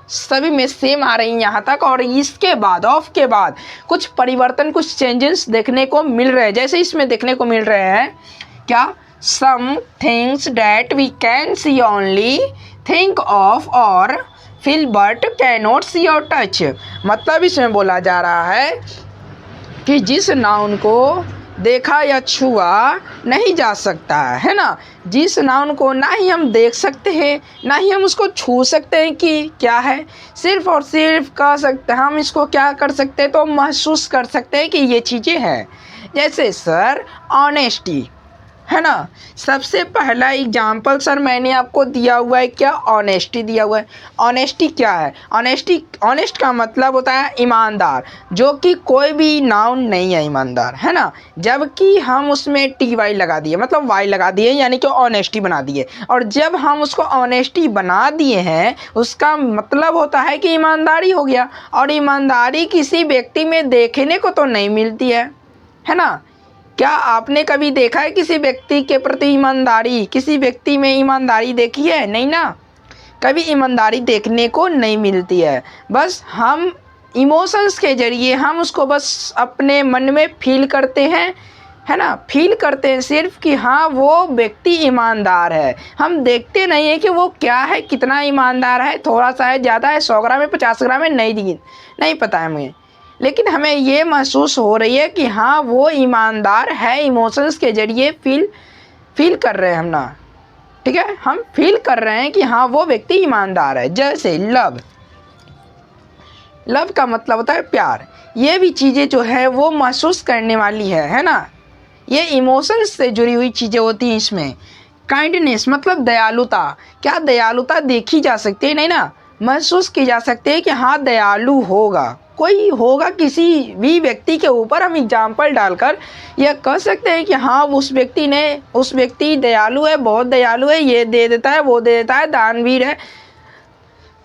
सभी में सेम आ रही हैं यहाँ तक। और इसके बाद, ऑफ के बाद कुछ परिवर्तन, कुछ चेंजेस देखने को मिल रहे हैं। जैसे इसमें देखने को मिल रहे हैं क्या, some things that we can see only, think of or feel but cannot see or touch। मतलब इसमें बोला जा रहा है कि जिस नाउन को देखा या छुआ नहीं जा सकता है ना, जिस नाउन को ना ही हम देख सकते हैं ना ही हम उसको छू सकते हैं कि क्या है, सिर्फ और सिर्फ कह सकते हैं हम इसको क्या कर सकते हैं, तो महसूस कर सकते हैं कि ये चीज़ें हैं। जैसे सर ऑनेस्टी, है ना, सबसे पहला एग्जाम्पल सर मैंने आपको दिया हुआ है, क्या, ऑनेस्टी दिया हुआ है। ऑनेस्टी क्या है, ऑनेस्ट का मतलब होता है ईमानदार, जो कि कोई भी नाउन नहीं है ईमानदार, है ना, जबकि हम उसमें टी वाई लगा दिए, मतलब वाई लगा दिए, यानी कि ऑनेस्टी बना दिए। और जब हम उसको ऑनेस्टी बना दिए हैं, उसका मतलब होता है कि ईमानदारी हो गया। और ईमानदारी किसी व्यक्ति में देखने को तो नहीं मिलती है ना। क्या आपने कभी देखा है किसी व्यक्ति के प्रति ईमानदारी, किसी व्यक्ति में ईमानदारी देखी है? नहीं ना, कभी ईमानदारी देखने को नहीं मिलती है। बस हम इमोशंस के ज़रिए हम उसको बस अपने मन में फील करते हैं, है ना, फील करते हैं सिर्फ कि हाँ वो व्यक्ति ईमानदार है। हम देखते नहीं हैं कि वो क्या है, कितना ईमानदार है, थोड़ा सा है, ज़्यादा है, 100 ग्राम है, 50 ग्राम है, नहीं पता है हमें, लेकिन हमें ये महसूस हो रही है कि हाँ वो ईमानदार है। इमोशंस के ज़रिए फील कर रहे हैं हम ना, ठीक है, हम फील कर रहे हैं कि हाँ वो व्यक्ति ईमानदार है। जैसे लव का मतलब होता है प्यार। ये भी चीज़ें जो है वो महसूस करने वाली है ना, ये इमोशंस से जुड़ी हुई चीज़ें होती हैं इसमें। काइंडनेस मतलब दयालुता, क्या दयालुता देखी जा सकती है? नहीं ना, महसूस की जा सकती है कि हाँ दयालु होगा, कोई होगा किसी भी व्यक्ति के ऊपर। हम एग्जाम्पल डालकर यह कह सकते हैं कि हाँ उस व्यक्ति दयालु है, बहुत दयालु है, ये दे देता है, वो दे देता है, दानवीर है,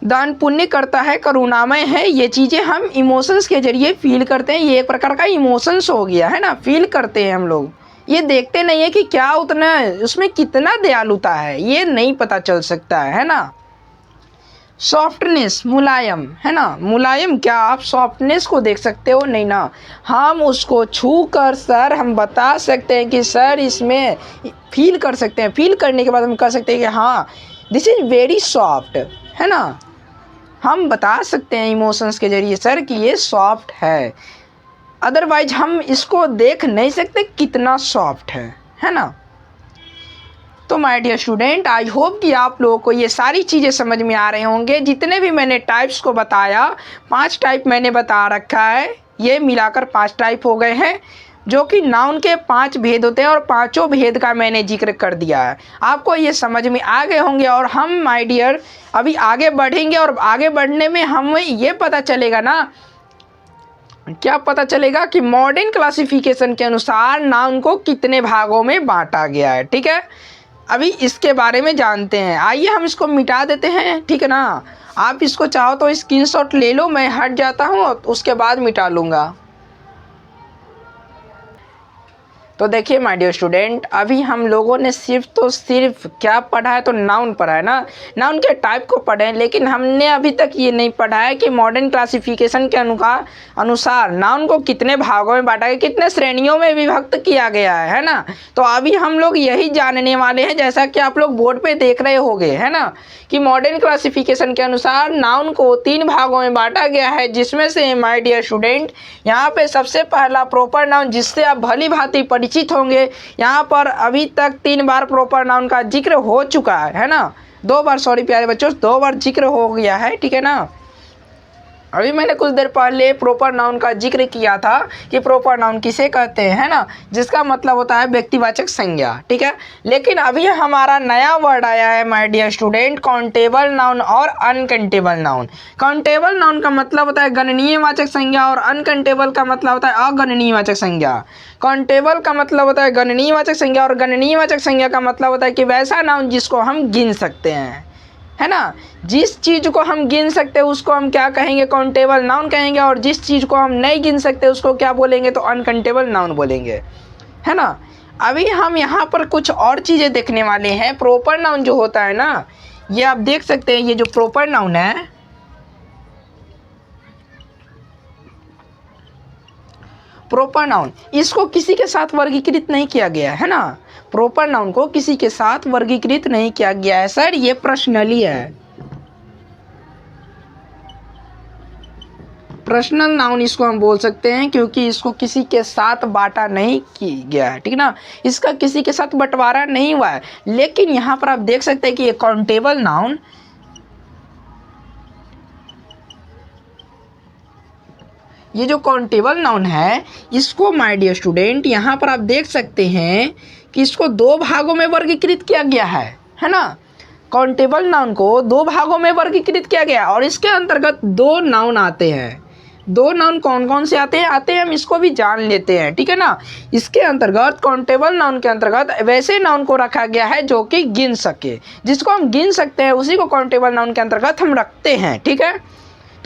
दान पुण्य करता है, करुणामय है। ये चीज़ें हम इमोशंस के ज़रिए फील करते हैं, ये एक प्रकार का इमोशंस हो गया, है ना, फील करते हैं हम लोग। ये देखते नहीं है कि क्या उतना उसमें कितना दयालुता है, ये नहीं पता चल सकता है ना। सॉफ्टनेस मुलायम, है ना, मुलायम, क्या आप सॉफ्टनेस को देख सकते हो? नहीं ना, हम उसको छू कर सर हम बता सकते हैं कि सर इसमें फील कर सकते हैं। फील करने के बाद हम कह सकते हैं कि हाँ दिस इज़ वेरी सॉफ्ट, है ना, हम बता सकते हैं इमोशंस के ज़रिए सर कि ये सॉफ्ट है। अदरवाइज हम इसको देख नहीं सकते कितना सॉफ्ट है ना। तो my dear student, I hope कि आप लोगों को ये सारी चीज़ें समझ में आ रहे होंगे। जितने भी मैंने टाइप्स को बताया, 5 टाइप मैंने बता रखा है, ये मिलाकर 5 टाइप हो गए हैं, जो कि नाउन के 5 भेद होते हैं और 5 भेद का मैंने जिक्र कर दिया है। आपको ये समझ में आ गए होंगे। और हम माय डियर अभी आगे बढ़ेंगे, और आगे बढ़ने में हमें ये पता चलेगा ना, क्या पता चलेगा कि मॉडर्न क्लासिफिकेशन के अनुसार नाउन को कितने भागों में बांटा गया है। ठीक है, अभी इसके बारे में जानते हैं। आइए हम इसको मिटा देते हैं, ठीक है ना। आप इसको चाहो तो स्क्रीनशॉट ले लो, मैं हट जाता हूँ, उसके बाद मिटा लूँगा। तो देखिए माय डियर स्टूडेंट, अभी हम लोगों ने सिर्फ क्या पढ़ा है, तो नाउन पढ़ा है ना, नाउन के टाइप को पढ़े हैं। लेकिन हमने अभी तक ये नहीं पढ़ा है कि मॉडर्न क्लासिफिकेशन के अनुसार नाउन को कितने भागों में बांटा गया, कितने श्रेणियों में विभक्त किया गया है ना। तो अभी हम लोग यही जानने वाले हैं, जैसा कि आप लोग बोर्ड पे देख रहे होंगे, है ना, कि मॉडर्न क्लासिफिकेशन के अनुसार नाउन को 3 भागों में बांटा गया है। जिसमें से माय डियर स्टूडेंट, यहाँ पे सबसे पहला प्रॉपर नाउन, जिससे आप भली भांति परिचित होंगे। यहाँ पर अभी तक 3 बार प्रॉपर नाउन का जिक्र हो चुका है ना, 2 बार, सॉरी प्यारे बच्चों, 2 बार जिक्र हो गया है, ठीक है ना। अभी मैंने कुछ देर पहले प्रॉपर नाउन का जिक्र किया था कि प्रॉपर नाउन किसे कहते हैं, है ना, जिसका मतलब होता है व्यक्तिवाचक संज्ञा, ठीक है। लेकिन अभी हमारा नया वर्ड आया है my dear student, countable noun और अनकाउंटेबल नाउन। काउंटेबल नाउन का मतलब होता है गणनीय वाचक संज्ञा और अनकाउंटेबल का मतलब होता है अगणनीय वाचक संज्ञा। काउंटेबल का मतलब होता है गणनीय वाचक संज्ञा और गणनीय वाचक संज्ञा का मतलब होता है कि वैसा नाउन जिसको हम गिन सकते हैं, है ना। जिस चीज़ को हम गिन सकते हैं उसको हम क्या कहेंगे, काउंटेबल नाउन कहेंगे, और जिस चीज़ को हम नहीं गिन सकते उसको क्या बोलेंगे, तो अनकाउंटेबल नाउन बोलेंगे, है ना। अभी हम यहाँ पर कुछ और चीज़ें देखने वाले हैं। प्रॉपर नाउन जो होता है ना, ये आप देख सकते हैं, ये जो प्रॉपर नाउन है, प्रॉपर नाउन, इसको किसी के साथ वर्गीकृत नहीं किया गया है ना। प्रॉपर नाउन को किसी के साथ वर्गीकृत नहीं किया गया है सर, ये पर्सनली है। पर्सनल नाउन इसको हम बोल सकते हैं क्योंकि इसको किसी के साथ बांटा नहीं किया गया है, ठीक ना, इसका किसी के साथ बंटवारा नहीं हुआ है। लेकिन यहाँ पर आप देख सकते हैं कि ये काउंटेबल नाउन, ये जो काउंटेबल नाउन है, इसको माय डियर स्टूडेंट यहाँ पर आप देख सकते हैं कि इसको 2 भागों में वर्गीकृत किया गया है ना। काउंटेबल नाउन को 2 भागों में वर्गीकृत किया गया और इसके अंतर्गत 2 नाउन आते हैं। 2 नाउन कौन कौन से आते हैं हम इसको भी जान लेते हैं, ठीक है ना। इसके अंतर्गत, काउंटेबल नाउन के अंतर्गत वैसे नाउन को रखा गया है जो कि गिन सके, जिसको हम गिन सकते हैं उसी को काउंटेबल नाउन के अंतर्गत हम रखते हैं, ठीक है।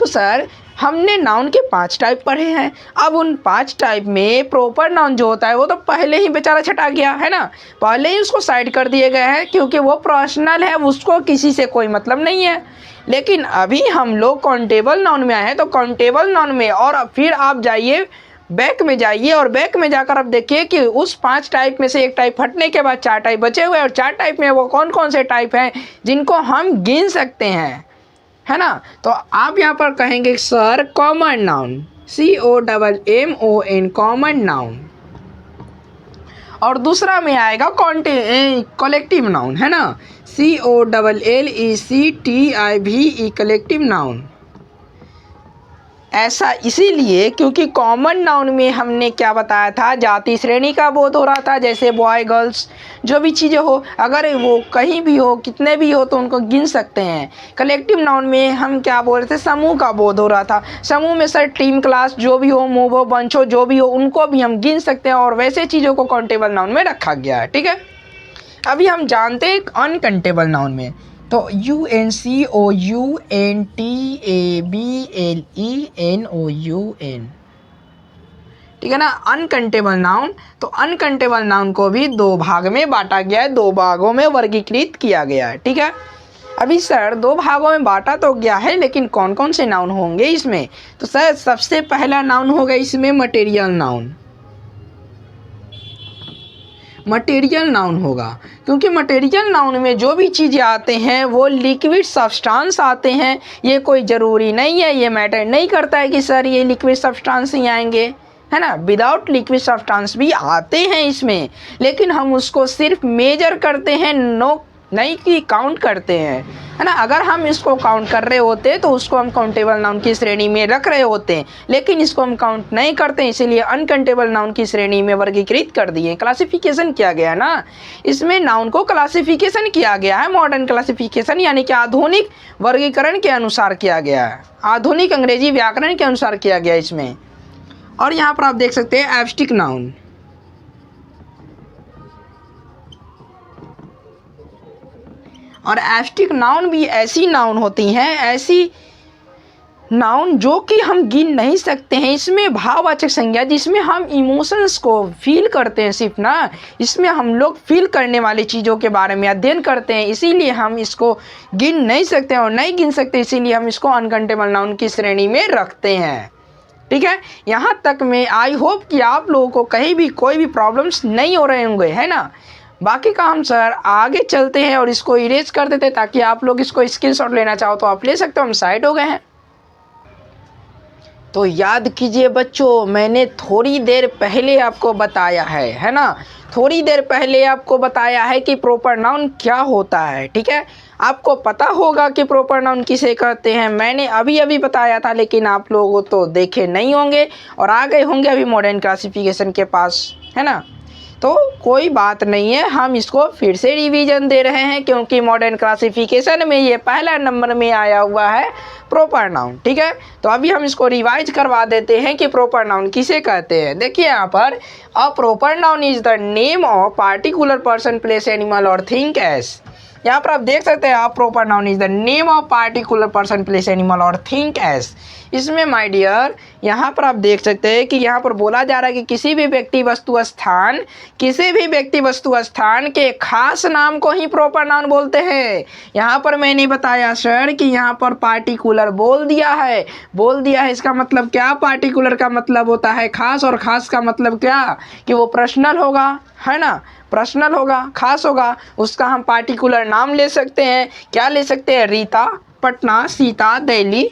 तो सर हमने नाउन के 5 टाइप पढ़े हैं। अब उन 5 टाइप में प्रॉपर नाउन जो होता है वो तो पहले ही बेचारा छटा गया है ना, पहले ही उसको साइड कर दिए गए हैं क्योंकि वो पर्सनल है, उसको किसी से कोई मतलब नहीं है। लेकिन अभी हम लोग काउंटेबल नाउन में आए हैं, तो काउंटेबल नाउन में, और फिर आप जाइए बैक में जाइए और बैक में जाकर आप देखिए कि उस 5 टाइप में से एक टाइप हटने के बाद 4 टाइप बचे हुए हैं, और 4 टाइप में वो कौन कौन से टाइप हैं जिनको हम गिन सकते हैं, है ना। तो आप यहाँ पर कहेंगे sir common noun, COMMON, common noun, और दूसरा में आएगा कलेक्टिव नाउन, है ना, COLLECTIVE, कलेक्टिव नाउन। ऐसा इसीलिए क्योंकि कॉमन नाउन में हमने क्या बताया था, जाति श्रेणी का बोध हो रहा था, जैसे बॉय गर्ल्स जो भी चीज़ें हो, अगर वो कहीं भी हो, कितने भी हो, तो उनको गिन सकते हैं। कलेक्टिव नाउन में हम क्या बोल रहे थे, समूह का बोध हो रहा था। समूह में सर टीम, क्लास जो भी हो, मूव हो, बंच हो, जो भी हो, उनको भी हम गिन सकते हैं, और वैसे चीज़ों को काउंटेबल नाउन में रखा गया है, ठीक है। अभी हम जानते हैं अनकाउंटेबल नाउन में, तो UNCOUNTABLENOUN, ठीक है ना, अनकाउंटेबल नाउन। तो अनकाउंटेबल नाउन को भी 2 भाग में बांटा गया है, 2 भागों में वर्गीकृत किया गया है, ठीक है। अभी सर 2 भागों में बांटा तो गया है, लेकिन कौन कौन से नाउन होंगे इसमें, तो सर सबसे पहला नाउन होगा इसमें मटेरियल नाउन। मटेरियल नाउन होगा क्योंकि मटेरियल नाउन में जो भी चीज़ें आते हैं वो लिक्विड सब्सटेंस आते हैं। ये कोई ज़रूरी नहीं है, ये मैटर नहीं करता है कि सर ये लिक्विड सब्सटेंस ही आएंगे, है ना, विदाउट लिक्विड सब्सटेंस भी आते हैं इसमें, लेकिन हम उसको सिर्फ मेजर करते हैं, नहीं कि काउंट करते हैं, है ना। अगर हम इसको काउंट कर रहे होते तो उसको हम काउंटेबल नाउन की श्रेणी में रख रहे होते हैं, लेकिन इसको हम काउंट नहीं करते, इसीलिए अनकाउंटेबल नाउन की श्रेणी में वर्गीकृत कर दिए, क्लासिफिकेशन किया गया ना। इसमें नाउन को क्लासिफिकेशन किया गया है, मॉडर्न क्लासिफिकेशन, यानी कि आधुनिक वर्गीकरण के अनुसार किया गया है, आधुनिक अंग्रेजी व्याकरण के अनुसार किया गया इसमें। और यहाँ पर आप देख सकते हैं एब्स्ट्रैक्ट नाउन, और एब्स्ट्रैक्ट नाउन भी ऐसी नाउन होती हैं, ऐसी नाउन जो कि हम गिन नहीं सकते हैं। इसमें भाववाचक संज्ञा, जिसमें हम इमोशंस को फील करते हैं सिर्फ ना, इसमें हम लोग फील करने वाली चीज़ों के बारे में अध्ययन करते हैं, इसीलिए हम इसको गिन नहीं सकते और नहीं गिन सकते, इसीलिए हम इसको अनकाउंटेबल नाउन की श्रेणी में रखते हैं, ठीक है। यहाँ तक में आई होप कि आप लोगों को कहीं भी कोई भी प्रॉब्लम्स नहीं हो रहे होंगे, है ना। बाकी का हम सर आगे चलते हैं और इसको इरेज कर देते हैं, ताकि आप लोग इसको स्क्रीनशॉट लेना चाहो तो आप ले सकते हो, हम साइड हो गए हैं। तो याद कीजिए बच्चों, मैंने थोड़ी देर पहले आपको बताया है ना, थोड़ी देर पहले आपको बताया है कि प्रॉपर नाउन क्या होता है। ठीक है, आपको पता होगा कि प्रॉपर नाउन किसे कहते हैं, मैंने अभी अभी बताया था, लेकिन आप लोग तो देखे नहीं होंगे और आ गए होंगे अभी मॉडर्न क्लासिफिकेशन के पास, है ना। तो कोई बात नहीं है, हम इसको फिर से रिवीजन दे रहे हैं क्योंकि मॉडर्न क्लासिफिकेशन में ये पहला नंबर में आया हुआ है प्रॉपर नाउन। ठीक है, तो अभी हम इसको रिवाइज करवा देते हैं कि प्रॉपर नाउन किसे कहते हैं। देखिए यहाँ पर, a proper noun is the name of particular person, place, animal और थिंग एज। यहाँ पर आप देख सकते हैं, a proper noun is the name of particular person, place, animal और थिंग एज। इसमें माय डियर यहाँ पर आप देख सकते हैं कि यहाँ पर बोला जा रहा है कि किसी भी व्यक्ति वस्तु स्थान, किसी भी व्यक्ति वस्तु स्थान के खास नाम को ही प्रॉपर नाउन बोलते हैं। यहाँ पर मैंने बताया सर कि यहाँ पर पार्टिकुलर बोल दिया है, इसका मतलब क्या, पार्टिकुलर का मतलब होता है खास, और खास का मतलब क्या कि वो पर्सनल होगा, है ना, पर्सनल होगा, खास होगा, उसका हम पार्टिकुलर नाम ले सकते हैं। क्या ले सकते हैं, रीता, पटना, सीता, दिल्ली,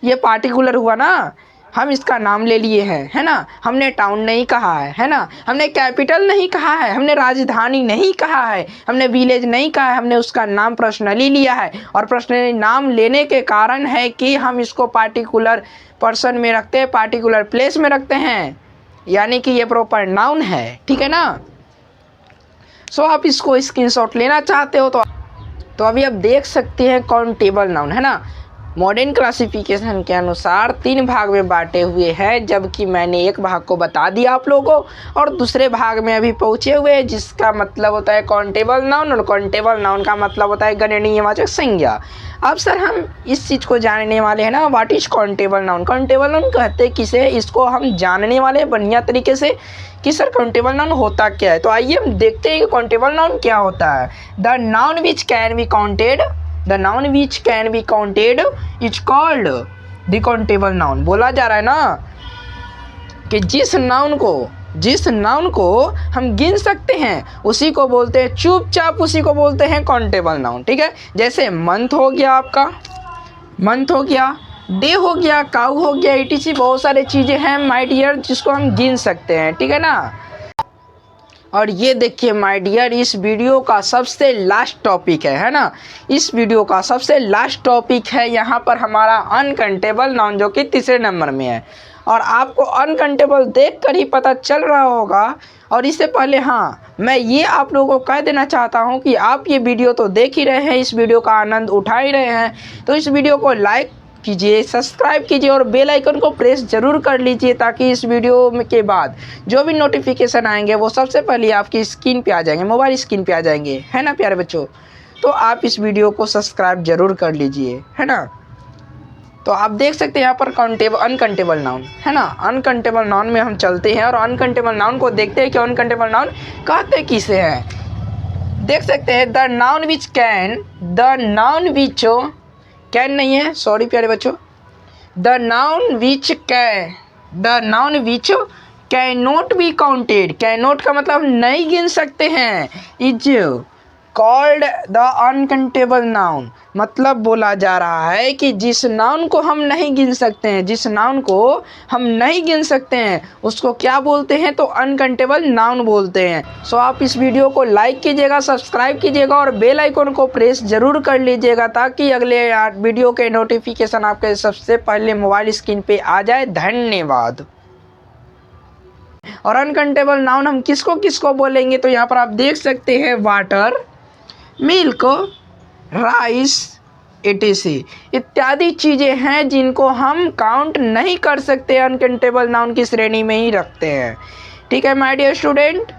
ये पार्टिकुलर हुआ ना, हम इसका नाम ले लिए हैं, है ना। हमने टाउन नहीं कहा है ना, हमने कैपिटल नहीं कहा है, हमने राजधानी नहीं कहा है, हमने विलेज नहीं कहा है, हमने उसका नाम पर्सनली लिया है। और पर्सनली नाम लेने के कारण है कि हम इसको पार्टिकुलर पर्सन में रखते हैं, पार्टिकुलर प्लेस में रखते हैं, यानी कि ये प्रॉपर नाउन है। ठीक है ना। सो आप इसको स्क्रीनशॉट लेना चाहते हो तो अभी आप देख सकते हैं काउंटेबल नाउन, है ना, मॉडर्न क्लासिफिकेशन के अनुसार 3 भाग में बांटे हुए हैं, जबकि मैंने एक भाग को बता दिया आप लोगों को और दूसरे भाग में अभी पहुँचे हुए हैं, जिसका मतलब होता है काउंटेबल नाउन, और काउंटेबल नाउन का मतलब होता है गणनीयवाचक संज्ञा। अब सर हम इस चीज़ को जानने वाले हैं ना, what is countable noun. Countable noun कहते किसे, इसको हम जानने वाले हैं बढ़िया तरीके से कि सर काउंटेबल नाउन होता क्या है। तो आइए हम देखते हैं कि काउंटेबल नाउन क्या होता है। The noun which can be counted, the noun which can be counted is called the countable noun. बोला जा रहा है ना कि जिस नाउन को हम गिन सकते हैं उसी को बोलते हैं, चुपचाप उसी को बोलते हैं काउंटेबल नाउन। ठीक है, जैसे मंथ हो गया, आपका मंथ हो गया, डे हो गया, काऊ हो गया, etc बहुत सारे चीज़ें हैं माय डियर जिसको हम गिन सकते हैं। ठीक है ना। और ये देखिए माय डियर, इस वीडियो का सबसे लास्ट टॉपिक है ना, इस वीडियो का सबसे लास्ट टॉपिक है यहाँ पर हमारा अनकाउंटेबल नाउन, जो कि 3रे नंबर में है। और आपको अनकाउंटेबल देखकर ही पता चल रहा होगा। और इससे पहले हाँ, मैं ये आप लोगों को कह देना चाहता हूँ कि आप ये वीडियो तो देख ही रहे हैं, इस वीडियो का आनंद उठा ही रहे हैं, तो इस वीडियो को लाइक कीजिए, सब्सक्राइब कीजिए और बेल आइकन को प्रेस जरूर कर लीजिए, ताकि इस वीडियो के बाद जो भी नोटिफिकेशन आएंगे वो सबसे पहले आपकी स्क्रीन पे आ जाएंगे, मोबाइल स्क्रीन पे आ जाएंगे, है ना प्यारे बच्चों। तो आप इस वीडियो को सब्सक्राइब जरूर कर लीजिए, है ना। तो आप देख सकते हैं यहाँ पर अनकाउंटेबल नाउन, है ना। अनकाउंटेबल नाउन में हम चलते हैं और अनकाउंटेबल नाउन को देखते हैं कि अनकाउंटेबल नाउन कहते किसे हैं। देख सकते हैं, द नाउन विच कैन नहीं है, सॉरी प्यारे बच्चों, the noun which can not be counted, can not का मतलब नहीं गिन सकते हैं, is called the uncountable noun. मतलब बोला जा रहा है कि जिस नाउन को हम नहीं गिन सकते हैं, जिस नाउन को हम नहीं गिन सकते हैं उसको क्या बोलते हैं, तो अनकाउंटेबल नाउन बोलते हैं। सो आप इस वीडियो को लाइक कीजिएगा, सब्सक्राइब कीजिएगा और बेल आइकन को प्रेस जरूर कर लीजिएगा, ताकि अगले वीडियो के नोटिफिकेशन आपके सबसे पहले मोबाइल स्क्रीन पे आ जाए। धन्यवाद। और अनकाउंटेबल नाउन हम किसको किसको बोलेंगे, तो यहाँ पर आप देख सकते हैं, वाटर, मिल्क, राइस, etc इत्यादि चीज़ें हैं जिनको हम काउंट नहीं कर सकते, अनकाउंटेबल नाउन की श्रेणी में ही रखते हैं। ठीक है माय डियर स्टूडेंट।